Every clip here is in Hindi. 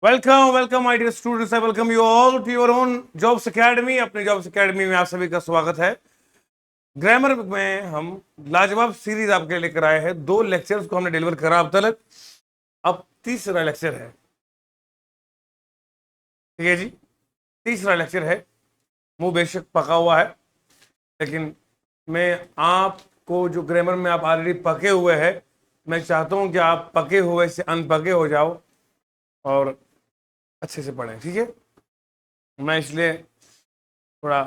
Welcome welcome my dear students, I welcome you all to your own jobs academy. अपने जॉब्स एकेडमी में आप सभी का स्वागत है। ग्रामर में हम लाजवाब सीरीज आपके लेकर आए हैं। 2 लेक्चर्स को हमने डिलीवर करा अब तक, अब तीसरा लेक्चर है। ठीक है जी, तीसरा लेक्चर है। मुंह बेशक पका हुआ है, लेकिन मैं आपको जो ग्रामर में आप ऑलरेडी पके हुए हैं, मैं चाहता हूं कि आप पके हुए से अनपके हो जाओ और अच्छे से पढ़ें। ठीक है, मैं इसलिए थोड़ा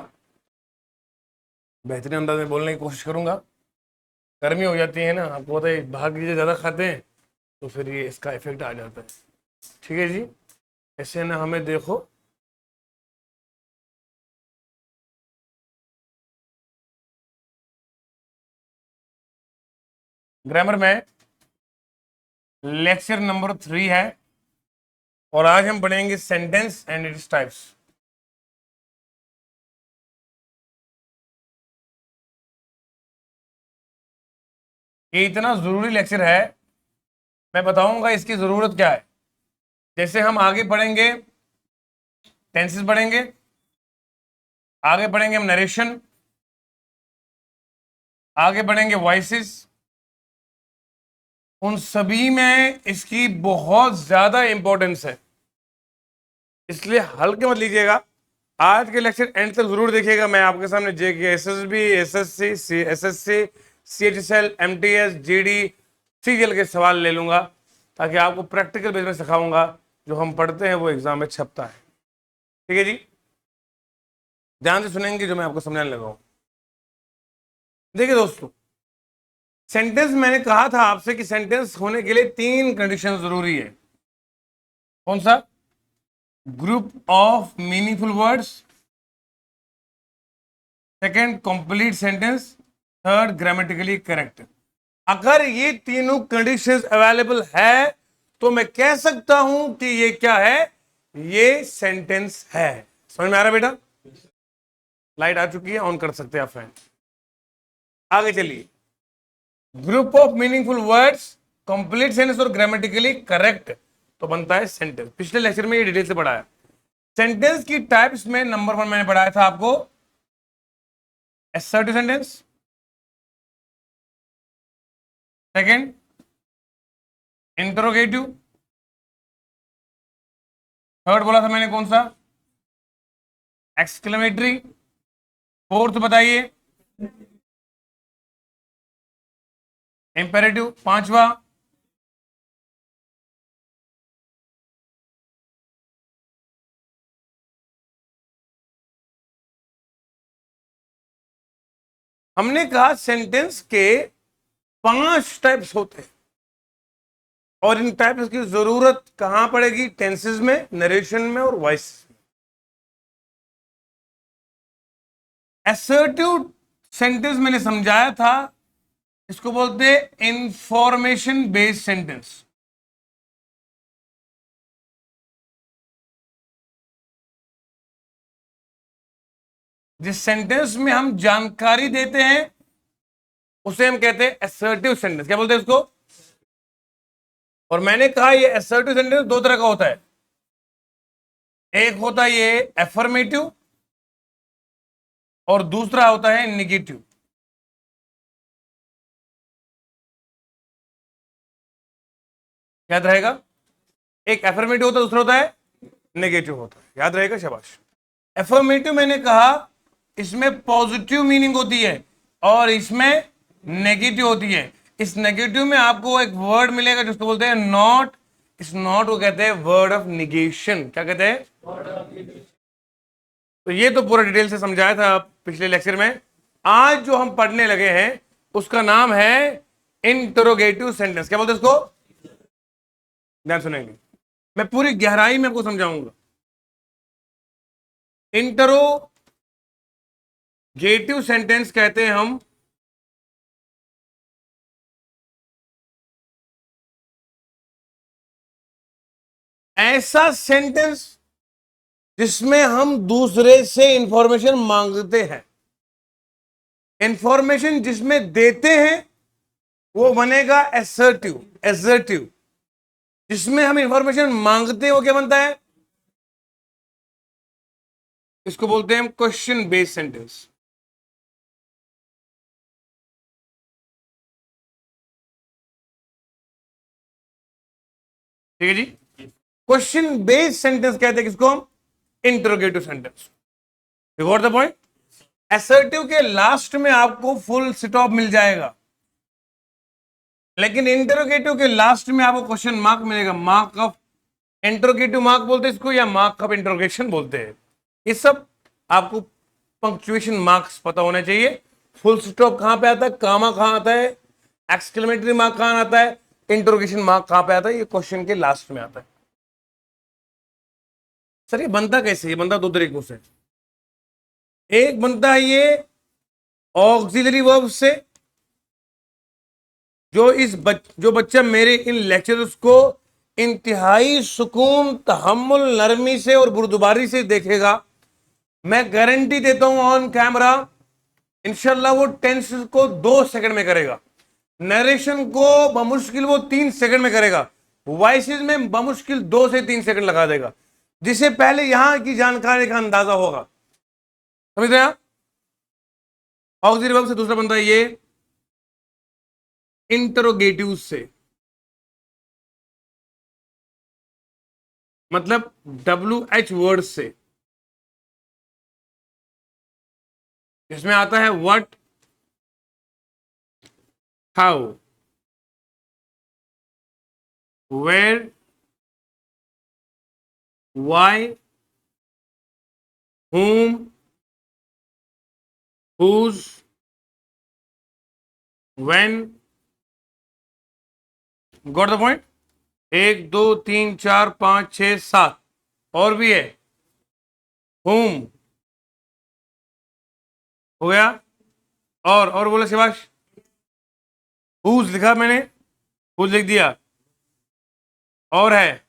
बेहतरीन अंदाज में बोलने की कोशिश करूंगा। गर्मी हो जाती है ना, आपको पता है, बाहर की चीज़ें ज़्यादा खाते हैं तो फिर ये इसका इफेक्ट आ जाता है। ठीक है जी, ऐसे ना हमें देखो। ग्रामर में लेक्चर नंबर 3 है और आज हम पढ़ेंगे सेंटेंस एंड इट्स टाइप्स। ये इतना ज़रूरी लेक्चर है, मैं बताऊंगा इसकी ज़रूरत क्या है। जैसे हम आगे पढ़ेंगे, टेंसेस पढ़ेंगे, आगे पढ़ेंगे हम नरेशन, आगे बढ़ेंगे वॉइसेस, उन सभी में इसकी बहुत ज्यादा इंपॉर्टेंस है, इसलिए हल्के मत लीजिएगा। आज के लेक्चर एंड तक जरूर देखिएगा। मैं आपके सामने JK, SSB, SSC, SSC, CHSL, MTS, GD, CGL के सवाल ले लूंगा, ताकि आपको प्रैक्टिकल बेस में सिखाऊंगा। जो हम पढ़ते हैं वो एग्जाम में छपता है। ठीक है जी, ध्यान से सुनेंगे जो मैं आपको समझाने लगा हूं। देखिए दोस्तों, सेंटेंस मैंने कहा था आपसे कि सेंटेंस होने के लिए 3 कंडीशन जरूरी है। कौन सा? Group of meaningful words, second complete sentence, third grammatically correct. अगर ये तीनों कंडीशंस अवेलेबल है तो मैं कह सकता हूं कि ये क्या है, ये सेंटेंस है। समझ में आ रहा है बेटा? लाइट आ चुकी है, ऑन कर सकते हैं आप फैन। आगे चलिए। Group of meaningful words, complete sentence और ग्रामेटिकली करेक्ट, तो बनता है सेंटेंस। पिछले लेक्चर में ये डिटेल से पढ़ाया। सेंटेंस की टाइप्स में नंबर 1 मैंने पढ़ाया था आपको assertive sentence, second interrogative, third बोला था मैंने कौन सा? एक्सक्लेमेटरी, फोर्थ बताइए इंपेरेटिव, पांचवा हमने कहा सेंटेंस के 5 टाइप्स होते हैं और इन टाइप्स की जरूरत कहां पड़ेगी? टेंसेस में, नरेशन में और वॉइस में। असर्टिव सेंटेंस मैंने समझाया था, इसको बोलते हैं इंफॉर्मेशन बेस्ड सेंटेंस। जिस सेंटेंस में हम जानकारी देते हैं उसे हम कहते हैं असर्टिव सेंटेंस। क्या बोलते हैं उसको? और मैंने कहा ये असर्टिव सेंटेंस 2 तरह का होता है। एक होता है ये एफर्मेटिव और दूसरा होता है निगेटिव। याद रहेगा? एक एफर्मेटिव होता है, दूसरा होता है नेगेटिव होता है। याद रहेगा? शाबाश। एफर्मेटिव मैंने कहा इसमें पॉजिटिव मीनिंग होती है और इसमें नेगेटिव होती है। इस नेगेटिव में आपको एक वर्ड मिलेगा जिसको बोलते हैं नॉट। इस नॉट को कहते हैं वर्ड ऑफ निगेशन। क्या कहते हैं? तो ये तो पूरा डिटेल से समझाया था पिछले लेक्चर में। आज जो हम पढ़ने लगे हैं उसका नाम है इंटरोगेटिव सेंटेंस। क्या बोलते हैं उसको? ध्यान सुनेंगे, मैं पूरी गहराई में आपको समझाऊंगा। इंटरोगेटिव सेंटेंस कहते हैं हम ऐसा सेंटेंस जिसमें हम दूसरे से इंफॉर्मेशन मांगते हैं। इंफॉर्मेशन जिसमें देते हैं वो बनेगा असर्टिव, एसर्टिव। जिसमें हम इंफॉर्मेशन मांगते हैं वो क्या बनता है? इसको बोलते हैं हम क्वेश्चन बेस्ड सेंटेंस। ठीक है जी। क्वेश्चन बेस्ड सेंटेंस कहते हैं किसको हम? Interrogative sentence. You got the point? Assertive के लास्ट में आपको फुल स्टॉप मिल जाएगा, लेकिन इंटरोगेटिव के लास्ट में आपको क्वेश्चन मार्क मिलेगा। मार्क ऑफ इंटरोगेटिव मार्क बोलते हैं इसको, या मार्क ऑफ इंटरोगेशन बोलते हैं। ये सब आपको पंक्चुएशन मार्क्स पता होने चाहिए। फुल स्टॉप कहां पे आता है, कामा कहां आता है, एक्सक्लेमेटरी मार्क कहां आता है, इंटरोगेशन मार्क कहां पे आता है, ये क्वेश्चन के लास्ट में आता है। सर ये बनता कैसे? ये बनता दो तरीकों से। एक बनता है ये ऑक्सिलरी वर्ब से, जो बच्चा मेरे इन लेक्चर्स को इंतहाई सुकून, तहम्मुल, नरमी से और बुर्दबारी से देखेगा, मैं गारंटी देता हूं ऑन कैमरा इंशाल्लाह वो टेंस को 2 सेकंड में करेगा, नरेशन को बमुश्किल वो 3 सेकंड में करेगा, वॉइसेस में बमुश्किल 2 से 3 सेकंड लगा देगा, जिसे पहले यहां की जानकारी का अंदाजा होगा। समझ रहे आप? ऑक्सिलरी वर्ब से दूसरा बनता है ये इंटरोगेटिव से, मतलब WH वर्ड से, इसमें आता है what, how, where, why, whom, whose, when। Got the point? 1 2 3 4 5 6 7 और भी है। whom हो गया, और बोले शिवाश। whose लिखा मैंने, whose लिख दिया, और है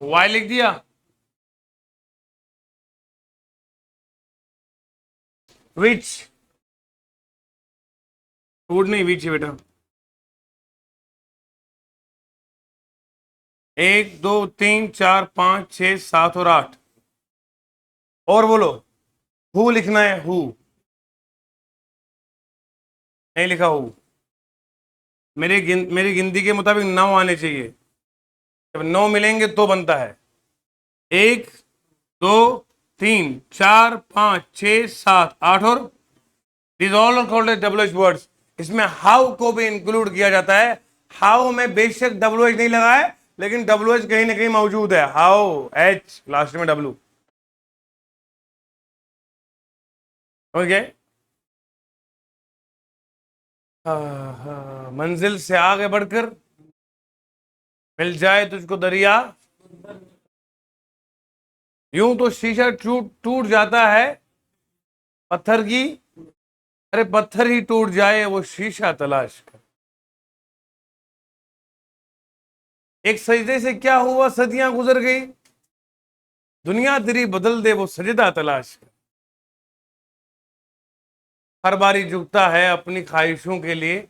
why लिख दिया, which, would नहीं which है बेटा। 1 2 3 4 5 6 7 और 8 और बोलो। हु लिखना है, हु नहीं लिखा हु। मेरी गिनती के मुताबिक 9 आने चाहिए। जब 9 मिलेंगे तो बनता है 1 2 3 4 5 6 7 8 और this all are called as WH words. इसमें हाउ को भी इंक्लूड किया जाता है। हाउ में बेशक WH नहीं लगा है, लेकिन WH कहीं ना कहीं मौजूद है। हाउ, H लास्ट में W। ओके, मंजिल से आगे बढ़कर मिल जाए तुझको दरिया। यूं तो शीशा टूट टूट जाता है पत्थर की, अरे पत्थर ही टूट जाए वो शीशा तलाश कर। एक सजदे से क्या हुआ, सदियां गुजर गई, दुनिया तेरी बदल दे वो सजदा तलाश कर। हर बारी झुकता है अपनी ख्वाहिशों के लिए,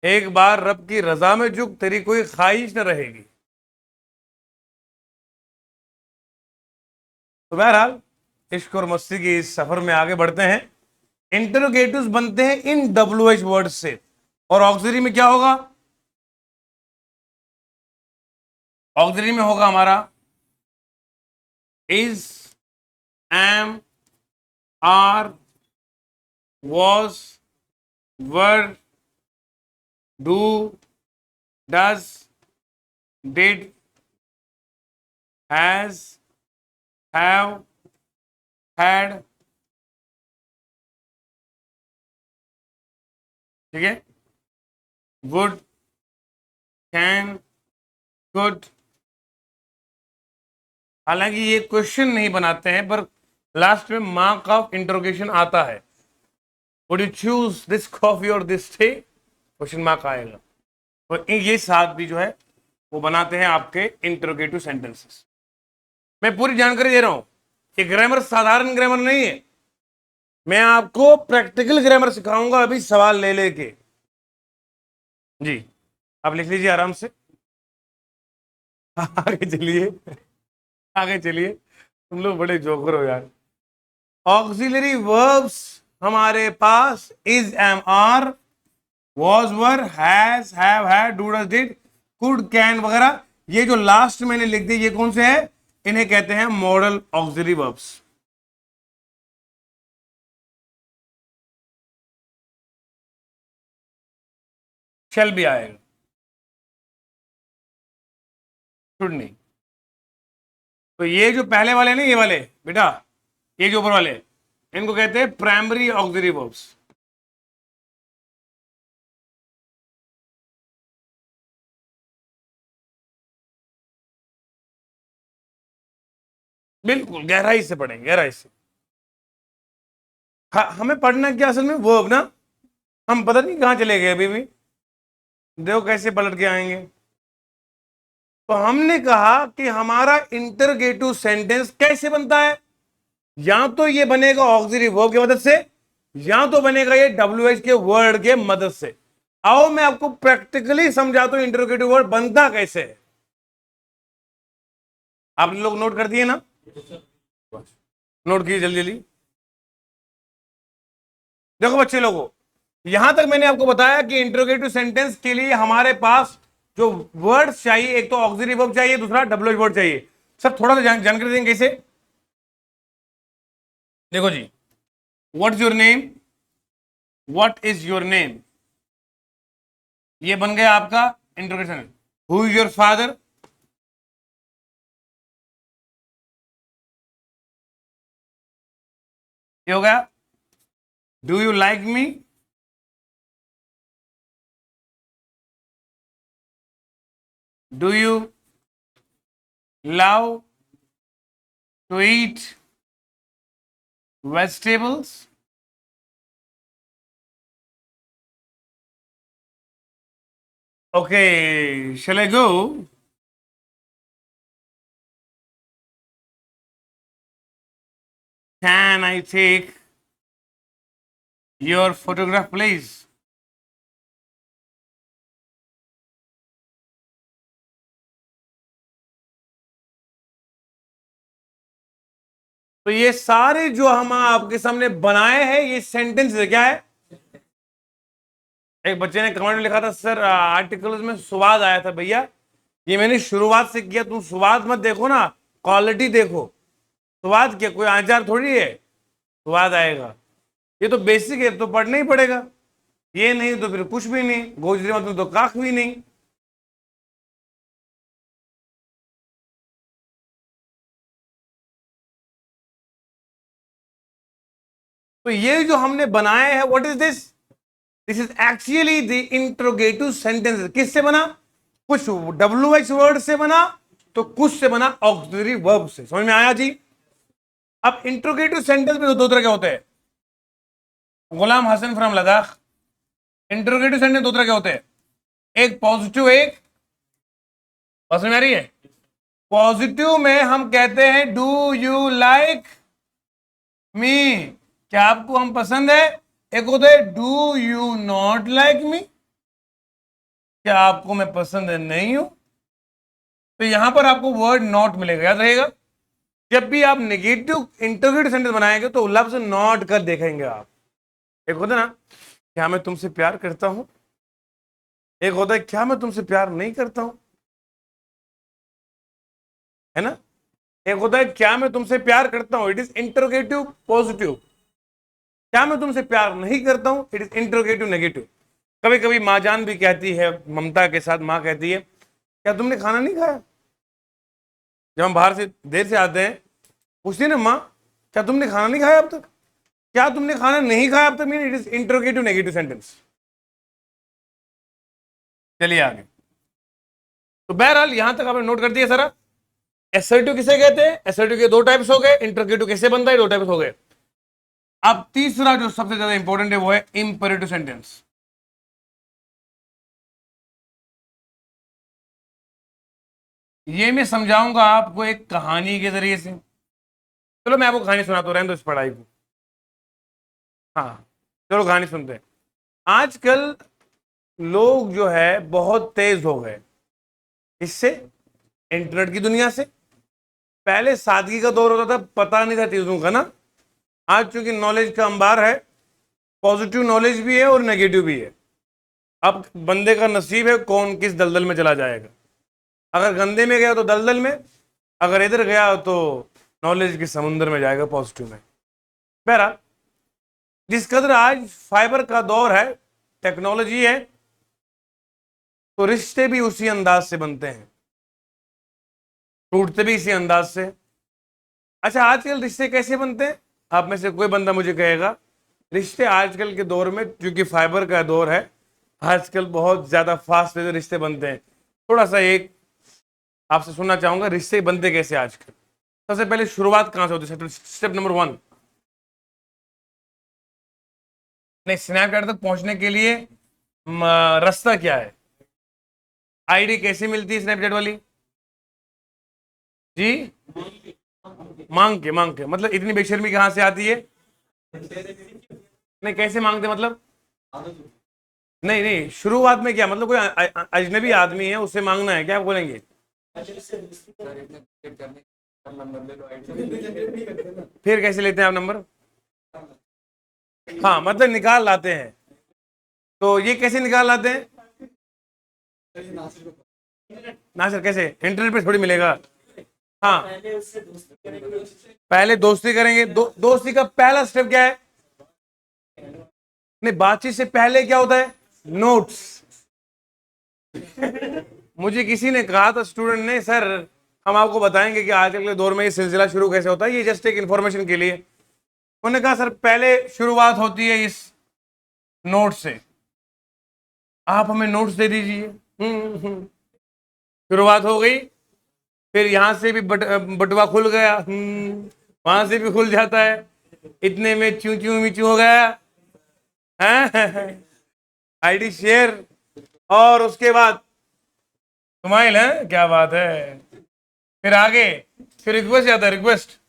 एक बार रब की रजा में झुक, तेरी कोई ख्वाहिश न रहेगी। तो बहरहाल इश्क और मस्ती के इस सफर में आगे बढ़ते हैं। इंटरोगेटिव्स बनते हैं इन WH वर्ड से, और ऑक्सिलरी में क्या होगा? ऑक्सिलरी में होगा हमारा is, am, are, was, were, do, does, did, has, have, had. ठीक है, वुड, कैन, कुड। हालांकि ये क्वेश्चन नहीं बनाते हैं, पर लास्ट में मार्क ऑफ इंटरोगेशन आता है। Would you choose this coffee और दिस टी, क्वेश्चन मार्क आएगा। और ये साथ भी जो है वो बनाते हैं आपके इंटरोगेटिव सेंटेंसेस। मैं पूरी जानकारी दे रहा हूं। ये ग्रामर साधारण ग्रामर नहीं है, मैं आपको प्रैक्टिकल ग्रामर सिखाऊंगा अभी सवाल ले लेके। जी, आप लिख लीजिए आराम से। आगे चलिए, आगे चलिए, तुम लोग बड़े जोकर हो यार। ऑक्सिलरी वर्ब्स हमारे पास is, am, are, was, were, has, have, had, do, does, did, could, can वगैरह, ये जो लास्ट मैंने लिख दी ये कौन से है? इन्हें कहते हैं मॉडल ऑक्सिलरी वर्ब्स। शैल भी आएगा, शुड नहीं। तो ये जो पहले वाले ना, ये वाले बेटा, ये जो ऊपर वाले, इनको कहते हैं प्राइमरी ऑक्सिलरी वर्ब्स। बिल्कुल गहराई से पढ़ेंगे, गहराई से। हमें पढ़ना क्या असल में, वर्ब ना। हम पता नहीं कहां चले गए अभी भी, देखो कैसे पलट के आएंगे। तो हमने कहा कि हमारा इंटरगेटिव सेंटेंस कैसे बनता है, या तो ये बनेगा ऑक्सिलरी वर्ब की मदद से, या तो बनेगा ये डब्ल्यूएच के वर्ड के मदद से। आओ मैं आपको प्रैक्टिकली समझाता हूं इंटरगेटिव वर्ड बनता कैसे है। आप लोग नोट कर दिए ना? नोट कीजिए जल्दी जल्दी। देखो बच्चे लोगों, यहां तक मैंने आपको बताया कि इंटरोगेटिव सेंटेंस के लिए हमारे पास जो वर्ड्स चाहिए, एक तो ऑक्सिलरी वर्ब चाहिए, दूसरा डब्ल्यूएच वर्ड चाहिए। सर थोड़ा सा जानकारी देंगे कैसे? देखो जी, what is your name, what is your name, ये बन गया आपका interrogation. Who is your father, ये हो गया। Do you like me, do you love to eat vegetables? Okay, shall I go? Can I take your photograph, please? तो ये सारे जो हम आपके सामने बनाए हैं ये सेंटेंस है, क्या है? एक बच्चे ने कमेंट में लिखा था, सर आर्टिकल्स में स्वाद आया था। भैया ये मैंने शुरुआत से किया, तुम स्वाद मत देखो ना, क्वालिटी देखो। स्वाद क्या कोई आचार थोड़ी है, स्वाद आएगा। ये तो बेसिक है, तो पढ़ना ही पड़ेगा। ये नहीं तो फिर कुछ भी नहीं, गोजरी मतलब तो काख भी नहीं। तो ये जो हमने बनाए हैं, what is this? This is actually the interrogative sentence. किससे बना? कुछ डब्ल्यूएच वर्ड से बना, तो कुछ से बना ऑक्सिलरी वर्ब से। समझ में आया जी? अब इंट्रोगेटिव सेंटेंस में दो तरह के होते हैं। Ghulam Hasan from Ladakh, interrogative sentence दो तरह के होते हैं, एक पॉजिटिव, एक, समझ में आ रही है? पॉजिटिव में हम कहते हैं डू यू लाइक मी, क्या आपको हम पसंद है। एक होता है do you not like me, क्या आपको मैं पसंद नहीं हूं। तो यहां पर आपको वर्ड नॉट मिलेगा, याद रहेगा। जब भी आप नेगेटिव इंटरव्यू सेंटेंस बनाएंगे तो लफ्ज नॉट कर देखेंगे आप। एक होता है ना, क्या मैं तुमसे प्यार करता हूं, एक होता है क्या मैं तुमसे प्यार नहीं करता हूं, है ना। एक होता है क्या मैं तुमसे प्यार करता हूं, इट इज इंटरोगेटिव पॉजिटिव। क्या मैं तुमसे प्यार नहीं करता हूं, इट इज इंटरोगेटिव नेगेटिव। कभी कभी माँ जान भी कहती है, ममता के साथ माँ कहती है, क्या तुमने खाना नहीं खाया? जब हम बाहर से देर से आते हैं, पूछती है ना माँ, क्या तुमने खाना नहीं खाया अब तक? क्या तुमने खाना नहीं खाया अब तक mean it is interrogative negative sentence. चलिए आगे। तो बहरहाल यहां तक आपने नोट कर दिया सारा। एसर्टिव किसे कहते हैं? एसर्टिव के दो टाइप्स हो गए, इंटरोगेटिव कैसे बनता है, दो टाइप्स हो गए। अब तीसरा जो सबसे ज्यादा इंपॉर्टेंट है वो है इंपेरेटिव सेंटेंस। ये मैं समझाऊंगा आपको एक कहानी के जरिए से। चलो मैं आपको कहानी सुनाता हूं, रहने दो इस पढ़ाई को। हाँ, चलो कहानी सुनते हैं। आजकल लोग जो है बहुत तेज हो गए। इससे, इंटरनेट की दुनिया से। पहले सादगी का दौर होता था, पता नहीं था चीजों का ना। आज चूंकि नॉलेज का अंबार है, पॉजिटिव नॉलेज भी है और नेगेटिव भी है। अब बंदे का नसीब है कौन किस दलदल में चला जाएगा। अगर गंदे में गया तो दलदल में, अगर इधर गया तो नॉलेज के समुद्र में जाएगा, पॉजिटिव में। बहरहाल, जिस कदर आज फाइबर का दौर है, टेक्नोलॉजी है, तो रिश्ते भी उसी अंदाज से बनते हैं, टूटते भी इसी अंदाज से। अच्छा, आजकल रिश्ते कैसे बनते हैं? आप में से कोई बंदा मुझे कहेगा रिश्ते आजकल के दौर में, क्योंकि फाइबर का दौर है, आजकल बहुत ज्यादा फास्ट वे से रिश्ते बनते हैं। थोड़ा सा एक आपसे सुनना चाहूंगा, रिश्ते बनते कैसे आजकल। सबसे पहले शुरुआत कहां से होती है? स्टेप नंबर 1, नहीं, स्नैपचैट तक पहुंचने के लिए रास्ता क्या है? आईडी कैसे मिलती है स्नैपचैट वाली जी? मांग के मतलब इतनी बेशर्मी कहां से आती है? नहीं, कैसे मांगते मतलब? नहीं नहीं, शुरुआत में क्या मतलब? कोई अजनबी आदमी है, उससे मांगना है क्या, आप बोलेंगे? फिर कैसे लेते हैं आप नंबर? हाँ, मतलब निकाल लाते हैं। तो ये कैसे निकाल लाते हैं? ना सर, कैसे? इंटरनेट पे थोड़ी मिलेगा। हाँ, पहले दोस्ती करेंगे। दोस्ती का पहला स्टेप क्या है? नहीं, बातचीत से पहले क्या होता है? नोट्स। मुझे किसी ने कहा था, स्टूडेंट ने, सर हम आपको बताएंगे कि आजकल के दौर में ये सिलसिला शुरू कैसे होता है, ये जस्ट एक इंफॉर्मेशन के लिए। उन्होंने कहा सर पहले शुरुआत होती है इस नोट से, आप हमें नोट्स दे दीजिए। शुरुआत हो गई। फिर यहां से भी बटवा खुल गया, वहां से भी खुल जाता है। इतने में चू चू मिचू हो गया है। आईडी शेयर, और उसके बाद स्माइल है, क्या बात है। फिर आगे, फिर रिक्वेस्ट आता है, रिक्वेस्ट।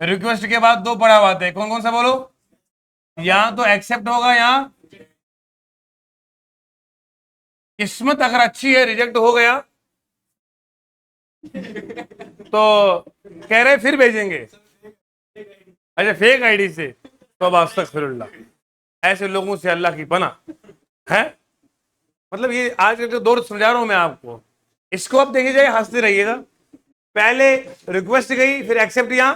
रिक्वेस्ट के बाद दो पड़ाव आते हैं, कौन कौन सा बोलो? यहां तो एक्सेप्ट होगा, यहां किस्मत अगर अच्छी है रिजेक्ट हो गया तो कह रहे फिर भेजेंगे। अच्छा, फेक आईडी से तो अस्तगफिरुल्लाह, ऐसे लोगों से अल्लाह की पनाह है। मतलब ये आज का जो दौर समझा रहा हूं मैं आपको, इसको आप देखिए जाए, हंसते रहिएगा। पहले रिक्वेस्ट गई, फिर एक्सेप्ट, यहां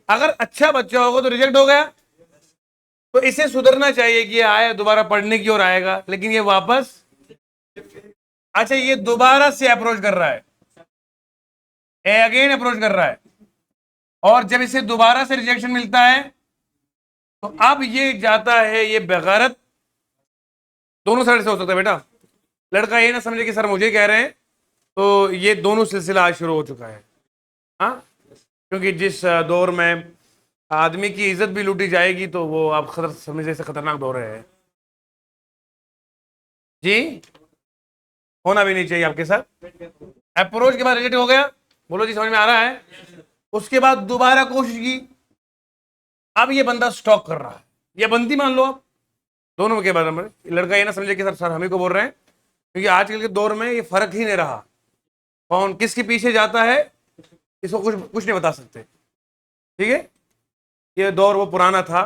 अगर अच्छा बच्चा होगा तो रिजेक्ट हो गया, तो इसे सुधरना चाहिए कि ये आया दोबारा पढ़ने की ओर आएगा, लेकिन ये वापस। अच्छा, ये दोबारा से अप्रोच कर रहा है, अगेन अप्रोच कर रहा है, और जब इसे दोबारा से रिजेक्शन मिलता है तो अब ये जाता है, ये बेगैरत। दोनों साइड से हो सकता है बेटा, लड़का ये ना समझे कि सर मुझे कह रहे हैं, तो ये दोनों सिलसिला आज शुरू हो चुका है। हाँ, क्योंकि जिस दौर में आदमी की इज्जत भी लूटी जाएगी, तो वो आप खतर समझे से खतरनाक दौर है जी। होना भी नहीं चाहिए आपके साथ। अप्रोच के बाद रिजेक्ट हो गया, बोलो जी समझ में आ रहा है? उसके बाद दोबारा कोशिश की, अब ये बंदा स्टॉक कर रहा है, ये बंदी मान लो आप, दोनों के बारे में। लड़का ये ना समझे कि सर सर हम ही को बोल रहे हैं, क्योंकि आजकल के दौर में ये फर्क ही नहीं रहा, कौन किसके पीछे जाता है इसको कुछ कुछ नहीं बता सकते। ठीक है, ये दौर वो पुराना था,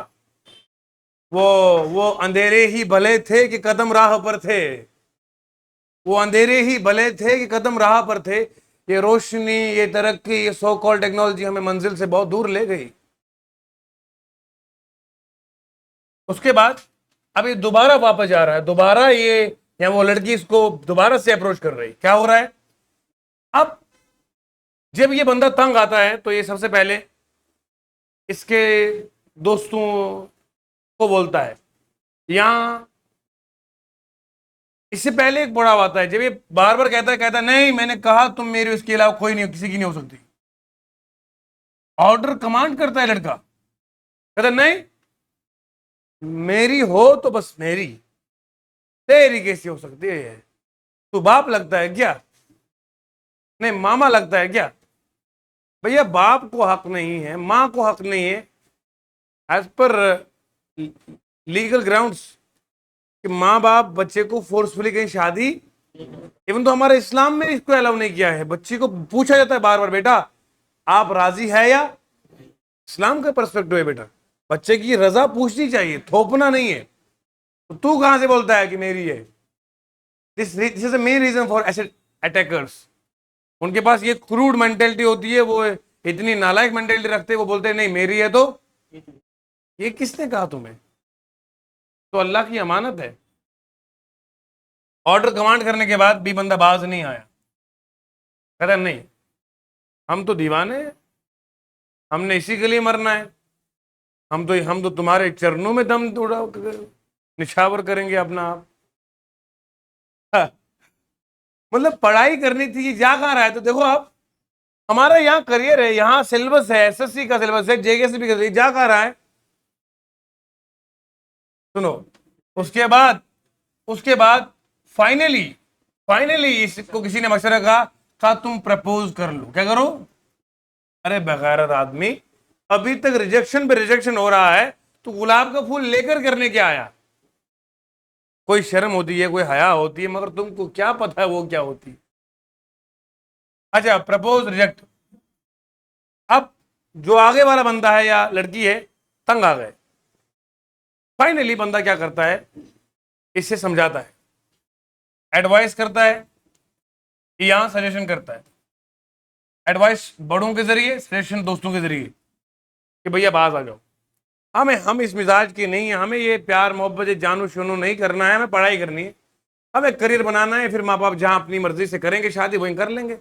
वो वो अंधेरे ही भले थे कि कदम राह पर थे, वो अंधेरे ही भले थे कि कदम राह पर थे। ये रोशनी, ये तरक्की, ये सो कॉल टेक्नोलॉजी हमें मंजिल से बहुत दूर ले गई। उसके बाद अब ये दोबारा वापस जा रहा है, दोबारा ये, या वो लड़की इसको दोबारा से अप्रोच कर रही। क्या हो रहा है? अब जब ये बंदा तंग आता है तो ये सबसे पहले इसके दोस्तों को बोलता है, या इससे पहले एक बड़ा आता है, जब ये बार बार कहता है नहीं मैंने कहा तुम मेरी, उसके अलावा कोई नहीं, किसी की नहीं हो सकती। ऑर्डर कमांड करता है लड़का, कहता नहीं मेरी हो तो बस मेरी, तेरी कैसी हो सकती है? तू बाप लगता है क्या? नहीं मामा लगता है क्या? भैया बाप को हक नहीं है, मां को हक नहीं है, एज पर लीगल ग्राउंड्स कि माँ बाप बच्चे को फोर्सफुली कहीं शादी, इवन तो हमारे इस्लाम में इसको अलाउ नहीं किया है। बच्ची को पूछा जाता है बार बार, बेटा आप राजी है या, इस्लाम का पर्सपेक्टिव है बेटा, बच्चे की रजा पूछनी चाहिए, थोपना नहीं है। तो तू कहां से बोलता है कि मेरी है? This is the main reason for acid attackers. उनके पास ये क्रूड मेंटेलिटी होती है, वो इतनी नालायक मेंटेलिटी रखते हैं, वो बोलते हैं नहीं मेरी है। तो ये किसने कहा तुम्हें? तो अल्लाह की अमानत है। ऑर्डर कमांड करने के बाद भी बंदा बाज नहीं आया, कहता नहीं हम तो दीवाने हैं, हमने इसी के लिए मरना है, हम तो तुम्हारे चरणों में दम तोड़ा निछावर करेंगे अपना आप। हाँ, मतलब पढ़ाई करनी थी, जा कहाँ रहा है? तो देखो आप, हमारा यहाँ करियर है, यहाँ सिलेबस है, एसएससी का सिलेबस है, जेकेएसपी का, जा कहाँ रहा है? सुनो, उसके बाद फाइनली फाइनली इसको किसी ने मशवरा कहा तुम प्रपोज कर लो। क्या करो? अरे बगैरत आदमी, अभी तक रिजेक्शन पे रिजेक्शन हो रहा है, तो गुलाब का फूल लेकर करने क्या आया? कोई शर्म होती है, कोई हया होती है, मगर तुमको क्या पता है वो क्या होती है। अच्छा, प्रपोज रिजेक्ट। अब जो आगे वाला बंदा है या लड़की है, तंग आ गए। फाइनली बंदा क्या करता है, इससे समझाता है, एडवाइस करता है, यहां सजेशन करता है। एडवाइस बड़ों के जरिए, सजेशन दोस्तों के जरिए, कि भैया बाज आ जाओ, हम इस मिजाज के नहीं है, हमें ये प्यार मोहब्बत जानू शुनू नहीं करना है, हमें पढ़ाई करनी है, हमें करियर बनाना है, फिर माँ बाप जहां अपनी मर्जी से करेंगे शादी वहीं कर लेंगे,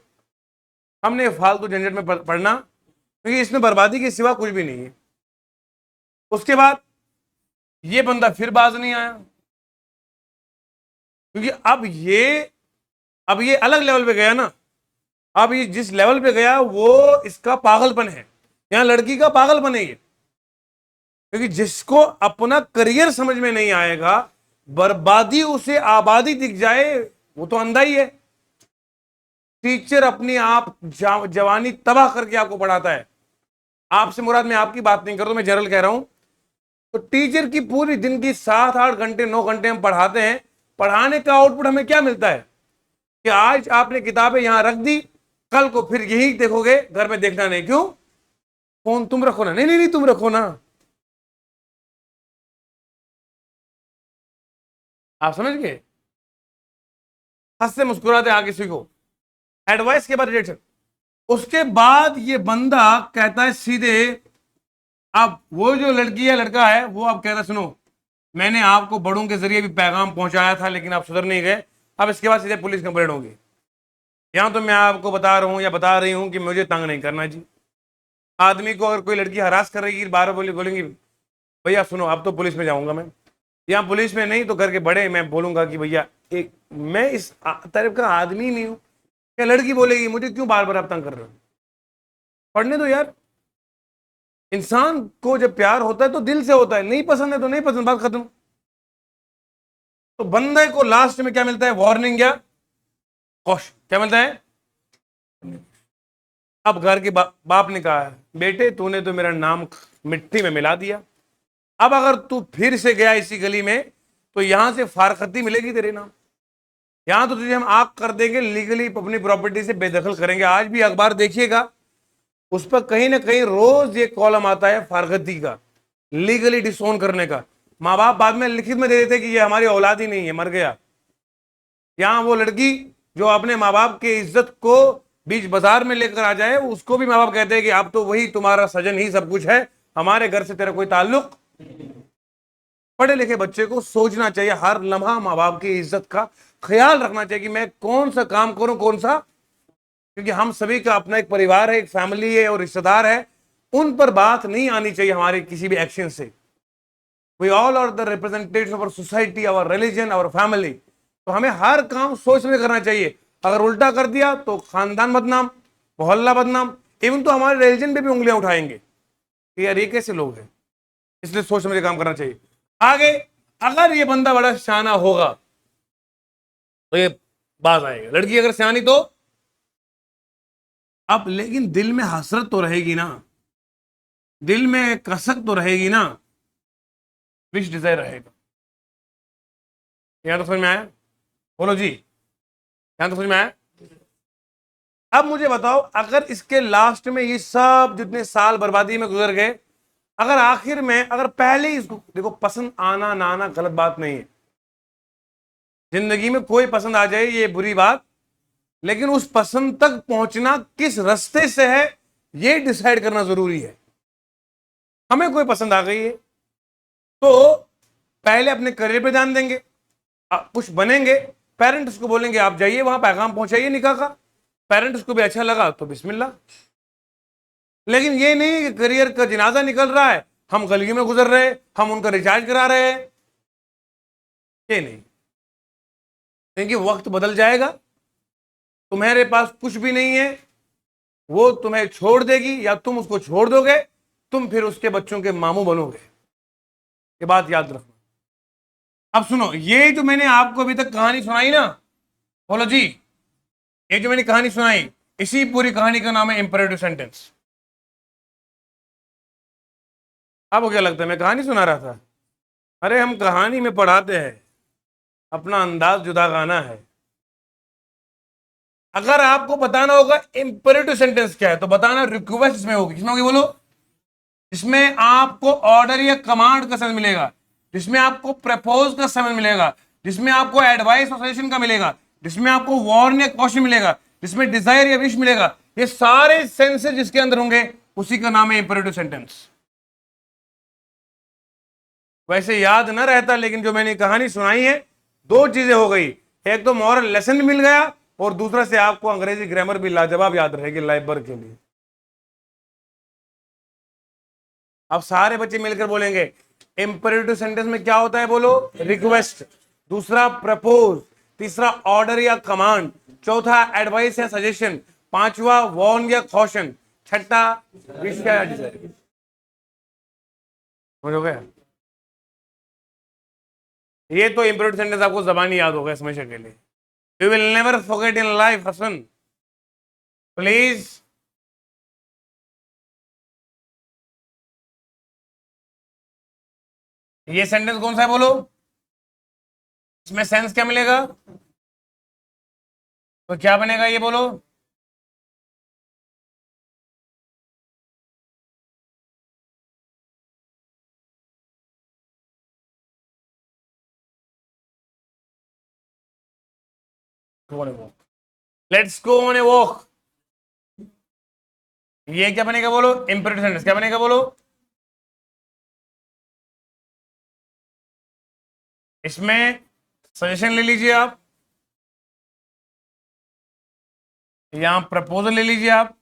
हमने फालतू झंझट में पढ़ना, क्योंकि इसमें बर्बादी के सिवा कुछ भी नहीं है। उसके बाद ये बंदा फिर बाज नहीं आया, क्योंकि अब ये अलग लेवल पे गया ना। अब ये जिस लेवल पे गया वो इसका पागलपन है, यहां लड़की का पागलपन है ये, क्योंकि जिसको अपना करियर समझ में नहीं आएगा, बर्बादी उसे आबादी दिख जाए, वो तो अंधा ही है। टीचर अपनी आप जवानी तबाह करके आपको पढ़ाता है। आपसे मुराद, मैं आपकी बात नहीं कर रहा हूं, मैं जनरल कह रहा हूं। तो टीचर की पूरी दिन की 7-8 घंटे 9 घंटे हम पढ़ाते हैं, पढ़ाने का आउटपुट हमें क्या मिलता है? कि आज आपने किताबें यहां रख दी, कल को फिर यही देखोगे, घर में देखना नहीं। क्यों? फोन तुम रखो ना। नहीं नहीं नहीं, तुम रखो ना। आप समझ गए? हंसते मुस्कुराते आगे सीखो। एडवाइस के बाद रिजेक्शन। उसके बाद ये बंदा कहता है सीधे, अब वो जो लड़की है लड़का है, वो अब कहता है सुनो, मैंने आपको बड़ों के जरिए भी पैगाम पहुंचाया था, लेकिन आप सुधर नहीं गए, अब इसके बाद सीधे पुलिस कंप्लेंट होगी। यहां तो मैं आपको बता रहा हूं या बता रही हूं कि मुझे तंग नहीं करना जी। आदमी को अगर कोई लड़की हरास कर रही है, बार बोलेंगी भैया सुनो, अब तो पुलिस में जाऊंगा मैं, यहाँ पुलिस में नहीं तो करके बड़े मैं बोलूंगा कि भैया एक मैं इस तरफ का आदमी नहीं हूं। क्या लड़की बोलेगी मुझे क्यों बार बार आप तंग कर रहे हो? पढ़ने दो यार। इंसान को जब प्यार होता है तो दिल से होता है, नहीं पसंद है तो नहीं पसंद, बात खत्म। तो बंदे को लास्ट में क्या मिलता है? वार्निंग या कॉशन। क्या मिलता है? अब घर के बाप ने कहा है बेटे तूने तो मेरा नाम मिट्टी में मिला दिया, अब अगर तू फिर से गया इसी गली में तो यहां से फारखती मिलेगी तेरे नाम, यहां तो तुझे हम आग कर देंगे, लीगली अपनी प्रॉपर्टी से बेदखल करेंगे। आज भी अखबार देखिएगा, उस पर कहीं ना कहीं रोज ये कॉलम आता है फारगती का, लीगली डिसोन करने का। माँ बाप बाद में लिखित में दे देते कि ये हमारी औलाद ही नहीं है, मर गया। यहां वो लड़की जो अपने माँ बाप की इज्जत को बीच बाजार में लेकर आ जाए, उसको भी माँ बाप कहते हैं कि अब तो वही तुम्हारा सजन ही सब कुछ है, हमारे घर से तेरा कोई ताल्लुक। पढ़े लिखे बच्चे को सोचना चाहिए, हर लम्हा माँ बाप की इज्जत का ख्याल रखना चाहिए कि मैं कौन सा काम करूं, कौन सा, क्योंकि हम सभी का अपना एक परिवार है, एक फैमिली है और रिश्तेदार है, उन पर बात नहीं आनी चाहिए हमारे किसी भी एक्शन से। We all are the representatives of our society, our religion, our family. तो हमें हर काम सोच समझ करना चाहिए। अगर उल्टा कर दिया तो खानदान बदनाम, मोहल्ला बदनाम, इवन तो हमारे रिलीजन पे भी उंगलियां उठाएंगे कि यार ये कैसे लोग हैं। इसलिए सोच समझ काम करना चाहिए। आगे अगर ये बंदा बड़ा शाना होगा तो ये बात आएगा, लड़की अगर सियानी तो अब, लेकिन दिल में हसरत तो रहेगी ना, दिल में कसक तो रहेगी ना, विश डिजायर रहेगा। यहाँ तो समझ में आया? बोलो जी, यहाँ तो समझ में आया? अब मुझे बताओ, अगर इसके लास्ट में ये सब जितने साल बर्बादी में गुजर गए, अगर आखिर में, अगर पहले ही इसको देखो, पसंद आना ना आना गलत बात नहीं है, जिंदगी में कोई पसंद आ जाए ये बुरी बात, लेकिन उस पसंद तक पहुंचना किस रास्ते से है ये डिसाइड करना जरूरी है। हमें कोई पसंद आ गई है तो पहले अपने करियर पे ध्यान देंगे, कुछ बनेंगे, पेरेंट्स को बोलेंगे आप जाइए वहां पैगाम पहुंचाइए निकाह का, पेरेंट्स को भी अच्छा लगा तो बिस्मिल्लाह। लेकिन ये नहीं कि करियर का जनाजा निकल रहा है, हम गलियों में गुजर रहे, हम उनका रिचार्ज करा रहे हैं, ये नहीं। क्योंकि वक्त बदल जाएगा, तुम्हारे पास कुछ भी नहीं है, वो तुम्हें छोड़ देगी या तुम उसको छोड़ दोगे, तुम फिर उसके बच्चों के मामू बनोगे, ये बात याद रखना। अब सुनो, ये जो मैंने आपको अभी तक कहानी सुनाई ना, बोलो जी, ये जो मैंने कहानी सुनाई, इसी पूरी कहानी का नाम है इंपेरेटिव सेंटेंस। आपको क्या लगता है मैं कहानी सुना रहा था? अरे हम कहानी में पढ़ाते हैं, अपना अंदाज जुदा गाना है। अगर आपको बताना होगा इंपेरेटिव सेंटेंस क्या है, तो बताना रिक्वेस्ट इसमें होगी। किसमें होगी बोलो? जिसमें आपको ऑर्डर या कमांड का समझ मिलेगा, जिसमें आपको प्रपोज का समझ मिलेगा, जिसमें आपको एडवाइस और सजेशन का मिलेगा, जिसमें आपको वार्न या कॉशन मिलेगा, जिसमें डिजायर या विश मिलेगा, ये सारे सेंसेस जिसके अंदर होंगे उसी का नाम है इंपेरेटिव सेंटेंस। वैसे याद ना रहता, लेकिन जो मैंने कहानी सुनाई है, दो चीजें हो गई, एक तो मॉरल लेसन भी मिल गया और दूसरा से आपको अंग्रेजी ग्रामर भी लाजवाब याद रहेगी लाइफ भर के लिए। अब सारे बच्चे मिलकर बोलेंगे इंपेरेटिव सेंटेंस में क्या होता है, बोलो? रिक्वेस्ट, दूसरा प्रपोज, तीसरा ऑर्डर या कमांड, चौथा एडवाइस या सजेशन, पांचवा वार्न या कॉशन, छठा विश या डिजायर। समझ हो गया? ये तो इंपेरेटिव सेंटेंस आपको जबानी याद होगा हमेशा के लिए। You will never forget in life Hasan, please. ये सेंटेंस कौन सा है बोलो? इसमें सेंस क्या मिलेगा, तो क्या बनेगा ये बोलो? Let's go on a walk, ये क्या बनेगा बोलो? इंपेरेटिव सेंटेंस क्या बनेगा बोलो? इसमें सजेशन ले लीजिए आप, यहां प्रपोजल ले लीजिए आप,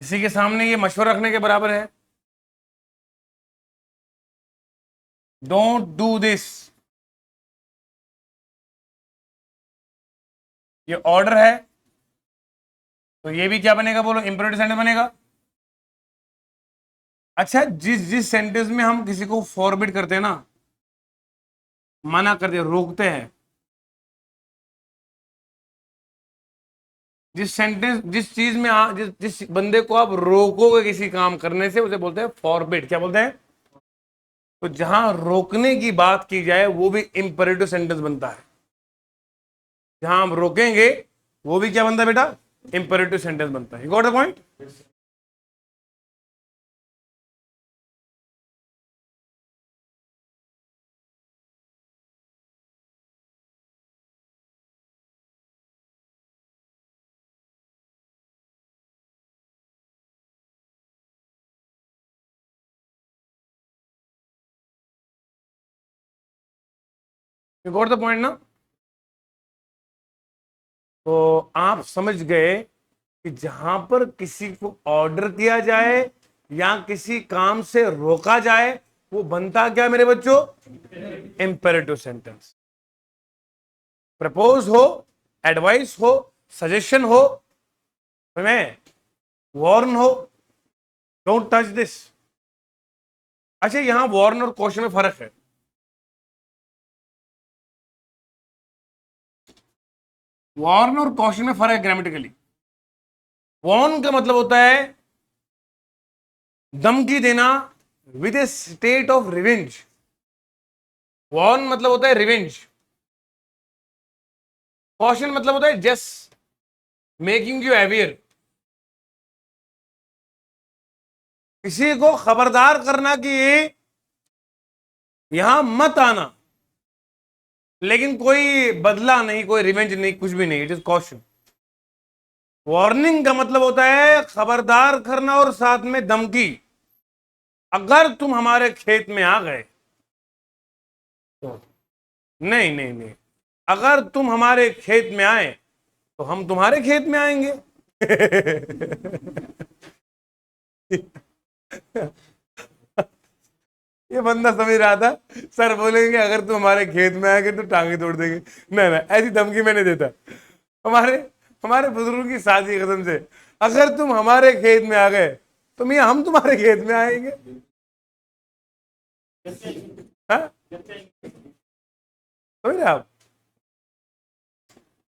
किसी के सामने ये मशवरा रखने के बराबर है। डोंट डू दिस, ये ऑर्डर है, तो ये भी क्या बनेगा बोलो? इंपेरेटिव सेंटेंस बनेगा। अच्छा, जिस जिस सेंटेंस में हम किसी को फॉरबिड करते हैं ना, मना करते हैं, रोकते हैं, जिस सेंटेंस, जिस चीज में जिस बंदे को आप रोकोगे किसी काम करने से, उसे बोलते हैं फॉरबिड। क्या बोलते हैं? तो जहां रोकने की बात की जाए वो भी इंपेरेटिव सेंटेंस बनता है। जहां हम रोकेंगे वो भी क्या बनता है बेटा? इंपेरेटिव सेंटेंस बनता है। You got the point? You got the point ना? तो आप समझ गए कि जहां पर किसी को ऑर्डर किया जाए या किसी काम से रोका जाए, वो बनता क्या मेरे बच्चों? Imperative sentence. प्रपोज हो, एडवाइस हो, सजेशन हो, में वार्न हो, डोंट टच दिस। अच्छा, यहां वार्न और कॉशन में फर्क है। वार्न और कॉशन में फर्क है ग्रामेटिकली। वार्न का मतलब होता है धमकी देना with a state of revenge. Warn मतलब होता है रिवेंज, कॉशन मतलब होता है जस्ट मेकिंग यू अवेयर, किसी को खबरदार करना कि यहां मत आना, लेकिन कोई बदला नहीं, कोई रिवेंज नहीं, कुछ भी नहीं, इट इज कॉशन। वार्निंग का मतलब होता है खबरदार करना और साथ में धमकी, अगर तुम हमारे खेत में आ गए तो, नहीं नहीं नहीं, अगर तुम हमारे खेत में आए तो हम तुम्हारे खेत में आएंगे। ये बंदा समझ रहा था सर बोलेंगे अगर तुम हमारे खेत में आएंगे तो टांगे तोड़ देंगे, नहीं ना, ऐसी धमकी मैं नहीं देता। हमारे हमारे बुजुर्गों की साजी कसम से, अगर तुम हमारे खेत में आ गए तो मियां हम तुम्हारे खेत में आएंगे। हाँ, समझ रहे आप?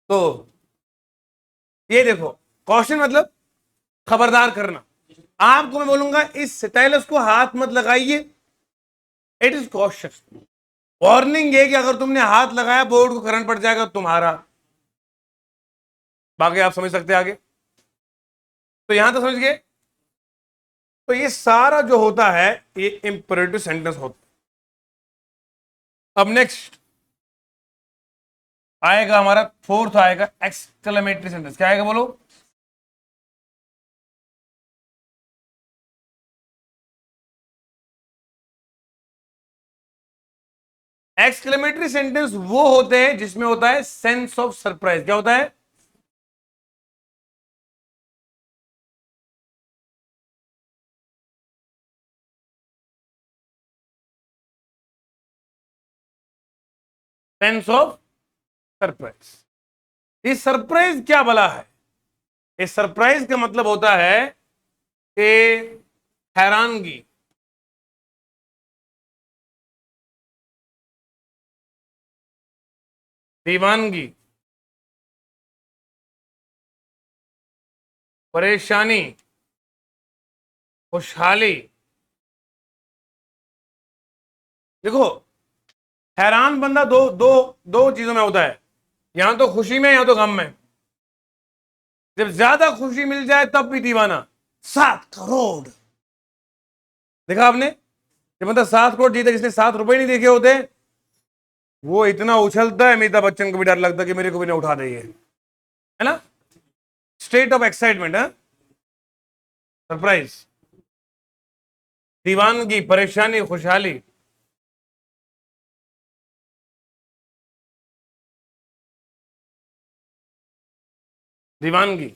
तो ये देखो, कॉशन मतलब खबरदार करना। आपको मैं बोलूंगा इस स्टाइलस को हाथ मत लगाइए, इट इज कॉशन। वार्निंग है कि अगर तुमने हाथ लगाया बोर्ड को करंट पड़ जाएगा तुम्हारा। बाकी आप समझ सकते हैं आगे, तो यहां तक समझ गए। तो ये सारा जो होता है ये इंपरेटिव सेंटेंस होता है। अब नेक्स्ट आएगा हमारा फोर्थ, आएगा एक्सक्लेमेटरी सेंटेंस। क्या आएगा बोलो? एक्सक्लेमेटरी सेंटेंस वो होते हैं जिसमें होता है सेंस ऑफ सरप्राइज। क्या होता है? Sense of surprise. ये सरप्राइज क्या भला है? ये सरप्राइज का मतलब होता है कि हैरानगी, दीवानगी, परेशानी, खुशहाली। देखो, हैरान बंदा दो दो दो चीजों में होता है, यहां तो खुशी में, यहां तो गम में। जब ज्यादा खुशी मिल जाए तब भी दीवाना। 7 करोड़, देखा आपने? जब मतलब 7 करोड़ जीता, जिसने 7 रुपए नहीं देखे होते, वो इतना उछलता है अमिताभ बच्चन को भी डर लगता है कि मेरे को भी ना उठा दे, है ना? स्टेट ऑफ एक्साइटमेंट है, सरप्राइज, दीवानगी, परेशानी, खुशहाली। दीवानगी,